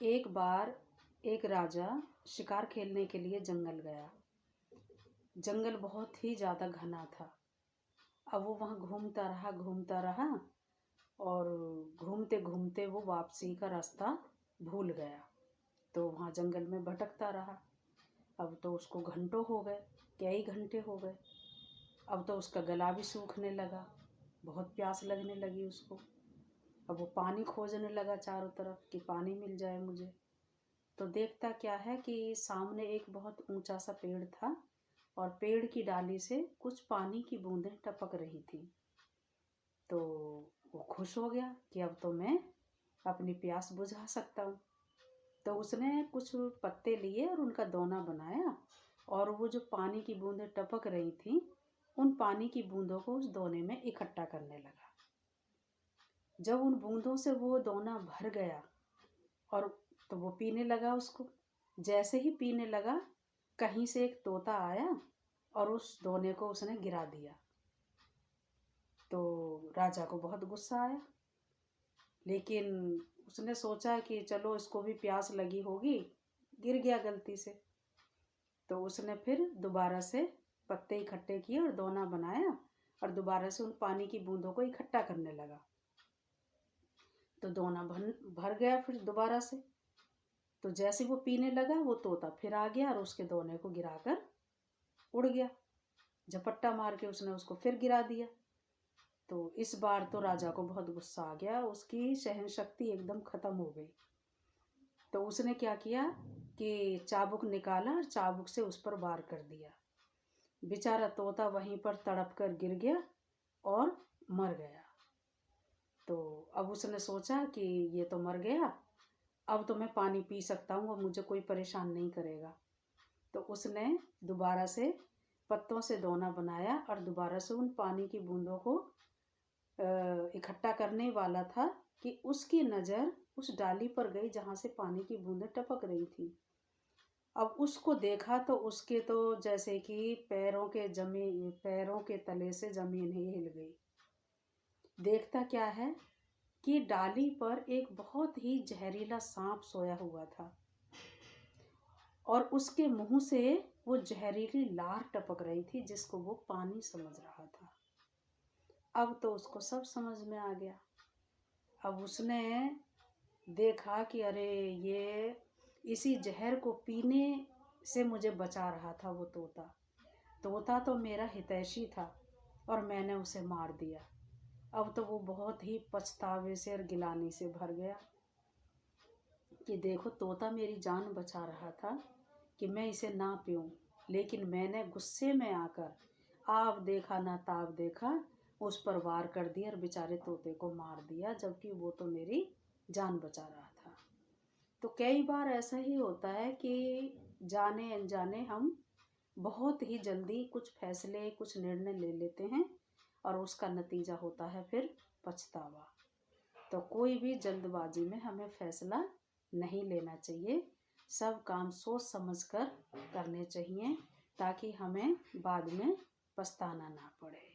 एक बार एक राजा शिकार खेलने के लिए जंगल गया। जंगल बहुत ही ज़्यादा घना था। अब वो वहाँ घूमता रहा और घूमते घूमते वो वापसी का रास्ता भूल गया। तो वहाँ जंगल में भटकता रहा। अब तो उसको घंटों हो गए, कई घंटे हो गए। अब तो उसका गला भी सूखने लगा, बहुत प्यास लगने लगी उसको। अब वो पानी खोजने लगा चारों तरफ कि पानी मिल जाए मुझे। तो देखता क्या है कि सामने एक बहुत ऊंचा सा पेड़ था और पेड़ की डाली से कुछ पानी की बूंदें टपक रही थी। तो वो खुश हो गया कि अब तो मैं अपनी प्यास बुझा सकता हूँ। तो उसने कुछ पत्ते लिए और उनका दोना बनाया और वो जो पानी की बूंदें टपक रही थी उन पानी की बूंदों को उस दोने में इकट्ठा करने लगा। जब उन बूंदों से वो दोना भर गया और तो वो पीने लगा उसको। जैसे ही पीने लगा, कहीं से एक तोता आया और उस दोने को उसने गिरा दिया। तो राजा को बहुत गुस्सा आया, लेकिन उसने सोचा कि चलो इसको भी प्यास लगी होगी, गिर गया गलती से। तो उसने फिर दोबारा से पत्ते इकट्ठे किए और दोना बनाया और दोबारा से उन पानी की बूंदों को इकट्ठा करने लगा। तो दोना भर गया फिर दोबारा से। तो जैसे वो पीने लगा, वो तोता फिर आ गया और उसके दोने को गिराकर उड़ गया। झपट्टा मार के उसने उसको फिर गिरा दिया। तो इस बार तो राजा को बहुत गुस्सा आ गया, उसकी सहन शक्ति एकदम खत्म हो गई। तो उसने क्या किया कि चाबुक निकाला और चाबुक से उस पर वार कर दिया। बेचारा तोता वहीं पर तड़प कर गिर गया और मर गया। तो अब उसने सोचा कि ये तो मर गया, अब तो मैं पानी पी सकता हूँ, अब मुझे कोई परेशान नहीं करेगा। तो उसने दोबारा से पत्तों से दोना बनाया और दोबारा से उन पानी की बूंदों को इकट्ठा करने वाला था कि उसकी नज़र उस डाली पर गई जहाँ से पानी की बूंदें टपक रही थी। अब उसको देखा तो उसके तो जैसे कि पैरों के तले से ज़मीन ही हिल गई। देखता क्या है कि डाली पर एक बहुत ही जहरीला सांप सोया हुआ था और उसके मुंह से वो जहरीली लार टपक रही थी जिसको वो पानी समझ रहा था। अब तो उसको सब समझ में आ गया। अब उसने देखा कि अरे ये इसी जहर को पीने से मुझे बचा रहा था वो तोता। तोता तो मेरा हितैषी था और मैंने उसे मार दिया। अब तो वो बहुत ही पछतावे से और गिलानी से भर गया कि देखो, तोता मेरी जान बचा रहा था कि मैं इसे ना पीऊं, लेकिन मैंने गुस्से में आकर आव देखा ना ताव देखा, उस पर वार कर दिया और बेचारे तोते को मार दिया, जबकि वो तो मेरी जान बचा रहा था। तो कई बार ऐसा ही होता है कि जाने अनजाने हम बहुत ही जल्दी कुछ फैसले, कुछ निर्णय ले लेते हैं और उसका नतीजा होता है फिर पछतावा। तो कोई भी जल्दबाजी में हमें फैसला नहीं लेना चाहिए। सब काम सोच समझ कर करने चाहिए ताकि हमें बाद में पछताना ना पड़े।